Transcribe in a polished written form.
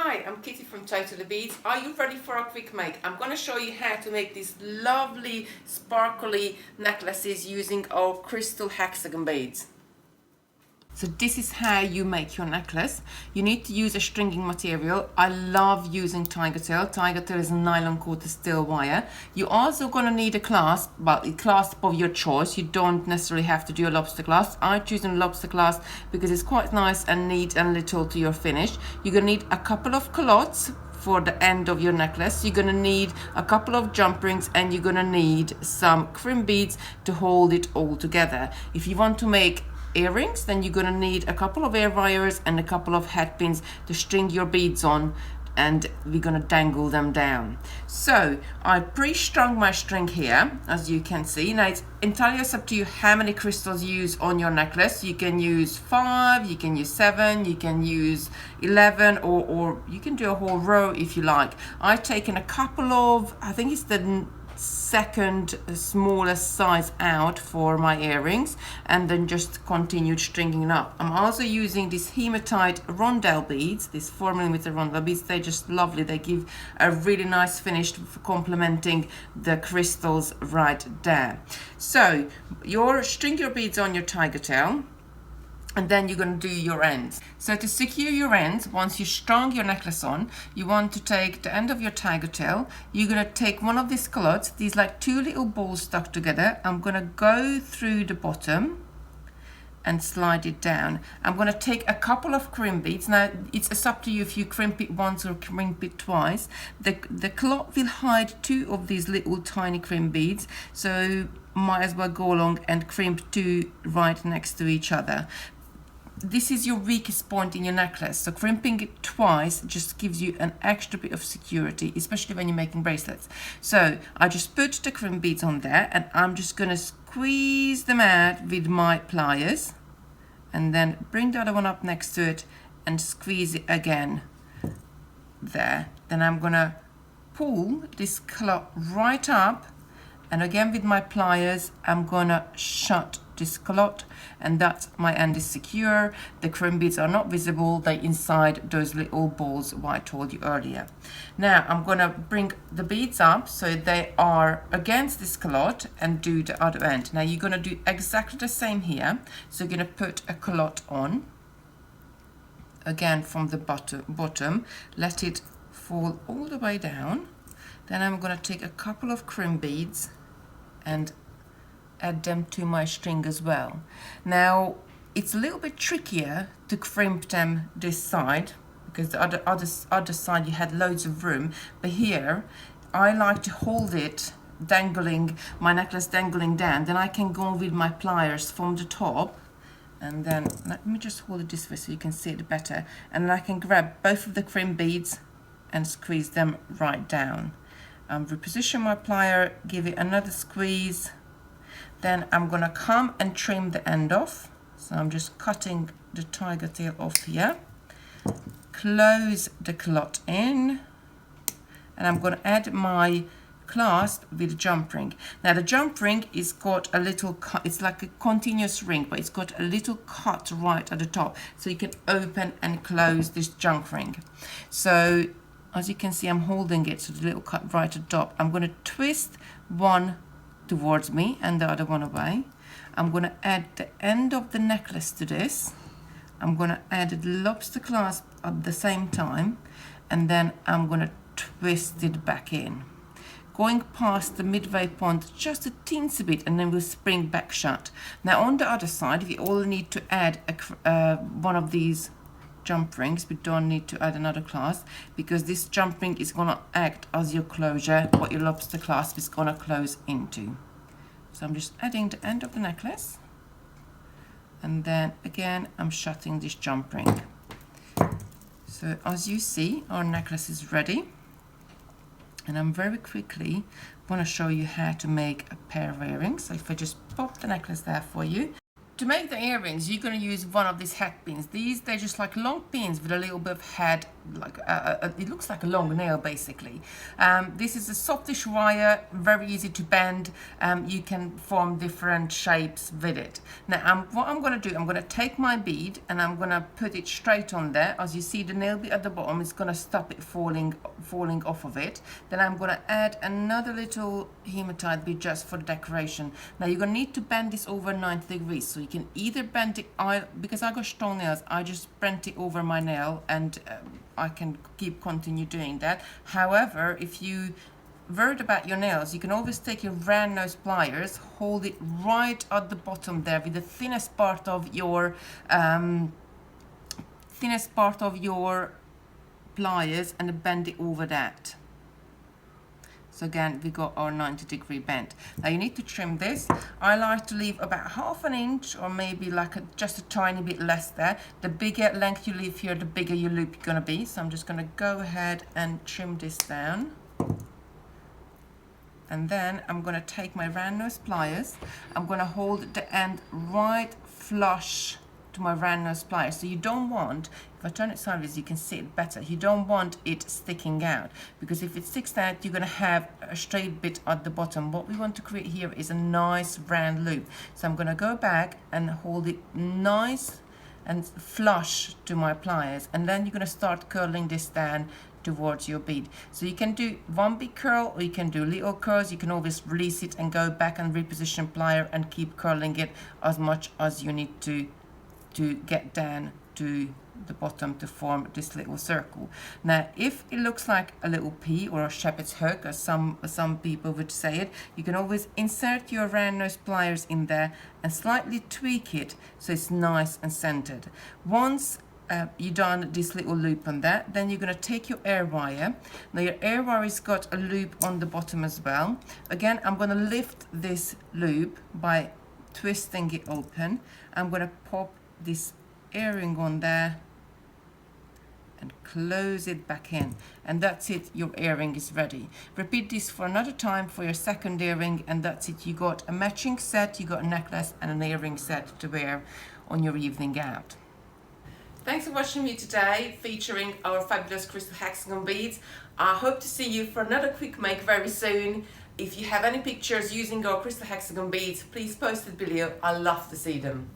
Hi, I'm Kitti from Totally Beads. Are you ready for a quick make? I'm going to show you how to make these lovely sparkly necklaces using our crystal hexagon beads. So this is how you make your necklace. You need to use a stringing material. I love using tiger tail. Tiger tail is a nylon coated steel wire. You're also going to need a clasp, but a clasp of your choice. You don't necessarily have to do a lobster clasp. I'm choosing a lobster clasp because it's quite nice and neat and little to your finish. You're going to need a couple of culottes for the end of your necklace. You're going to need a couple of jump rings, and you're going to need some crimp beads to hold it all together. If you want to make earrings, then you're going to need a couple of air wires and a couple of head pins to string your beads on, and we're going to dangle them down. So I pre-strung my string here, as you can see. Now it's entirely up to you how many crystals you use on your necklace. You can use 5, you can use 7, you can use 11, or you can do a whole row if you like. I've taken a couple of, I think it's the second smallest size out for my earrings, and then just continued stringing up. I'm also using these hematite rondelle beads, these 4mm rondelle beads. They're just lovely. They give a really nice finish for complementing the crystals right there. So string your beads on your tiger tail, and then you're going to do your ends. So to secure your ends, once you strung your necklace on, you want to take the end of your tiger tail. You're going to take one of these culottes, these like two little balls stuck together. I'm going to go through the bottom and slide it down. I'm going to take a couple of crimp beads. Now it's up to you if you crimp it once or crimp it twice. The cloth will hide 2 of these little tiny crimp beads, so might as well go along and crimp 2 right next to each other. This is your weakest point in your necklace, so crimping it twice just gives you an extra bit of security, especially when you're making bracelets. So I just put the crimp beads on there, and I'm just going to squeeze them out with my pliers, and then bring the other one up next to it and squeeze it again there. Then I'm going to pull this cloth right up, and again with my pliers I'm going to shut this cloth, and that's my end is secure. The crimp beads are not visible, they're inside those little balls what I told you earlier. Now I'm going to bring the beads up so they are against this cloth and do the other end. Now you're going to do exactly the same here. So you're going to put a cloth on again from the bottom, let it fall all the way down. Then I'm going to take a couple of crimp beads and add them to my string as well. Now it's a little bit trickier to crimp them this side, because the other side you had loads of room, but here I like to hold it dangling, my necklace dangling down. Then I can go with my pliers from the top, and then let me just hold it this way so you can see it better, and then I can grab both of the crimp beads and squeeze them right down. Reposition my plier, give it another squeeze. Then I'm going to come and trim the end off. So I'm just cutting the tiger tail off here. Close the cloth in. And I'm going to add my clasp with a jump ring. Now the jump ring is got a little cut. It's like a continuous ring, but it's got a little cut right at the top. So you can open and close this jump ring. So as you can see, I'm holding it, so the little cut right at the top. I'm going to twist one towards me and the other one away. I'm going to add the end of the necklace to this. I'm going to add the lobster clasp at the same time, and then I'm going to twist it back in, going past the midway point just a teensy bit, and then we'll spring back shut. Now on the other side we all need to add one of these jump rings. We don't need to add another clasp, because this jump ring is going to act as your closure, what your lobster clasp is going to close into. So I'm just adding the end of the necklace, and then again I'm shutting this jump ring. So as you see, our necklace is ready, and I'm very quickly going to show you how to make a pair of earrings. So if I just pop the necklace there for you. To make the earrings, you're going to use one of these head pins. They're just like long pins with a little bit of head it looks like a long nail basically. This is a softish wire, very easy to bend. You can form different shapes with it. Now what I'm going to do, I'm going to take my bead and I'm going to put it straight on there. As you see, the nail bit at the bottom is going to stop it falling off of it. Then I'm going to add another little hematite bead just for decoration. Now you're going to need to bend this over 90 degrees, so you can either bend it, because I got strong nails, I just bent it over my nail, and I can continue doing that. However, if you worried about your nails, you can always take your round nose pliers, hold it right at the bottom there with the thinnest part of your pliers, and bend it over that. So again, we got our 90-degree bend. Now you need to trim this. I like to leave about ½ an inch, or maybe like just a tiny bit less there. The bigger length you leave here, the bigger your loop is gonna be. So I'm just gonna go ahead and trim this down. And then I'm gonna take my round nose pliers. I'm gonna hold the end right flush to my round nose pliers. So you don't want, if I turn it sideways you can see it better, you don't want it sticking out, because if it sticks out you're going to have a straight bit at the bottom. What we want to create here is a nice round loop. So I'm going to go back and hold it nice and flush to my pliers, and then you're going to start curling this down towards your bead. So you can do one big curl, or you can do little curls. You can always release it and go back and reposition plier and keep curling it as much as you need to get down to the bottom to form this little circle. Now if it looks like a little P or a shepherd's hook, as some people would say it, you can always insert your round nose pliers in there and slightly tweak it so it's nice and centered. Once you've done this little loop on that, then you're going to take your air wire. Now your air wire has got a loop on the bottom as well. Again, I'm going to lift this loop by twisting it open. I'm going to pop this earring on there and close it back in, and that's it, your earring is ready. Repeat this for another time for your second earring, and that's it, you got a matching set, you got a necklace and an earring set to wear on your evening out. Thanks for watching me today, featuring our fabulous crystal hexagon beads. I hope to see you for another quick make very soon. If you have any pictures using our crystal hexagon beads, please post it below. I love to see them.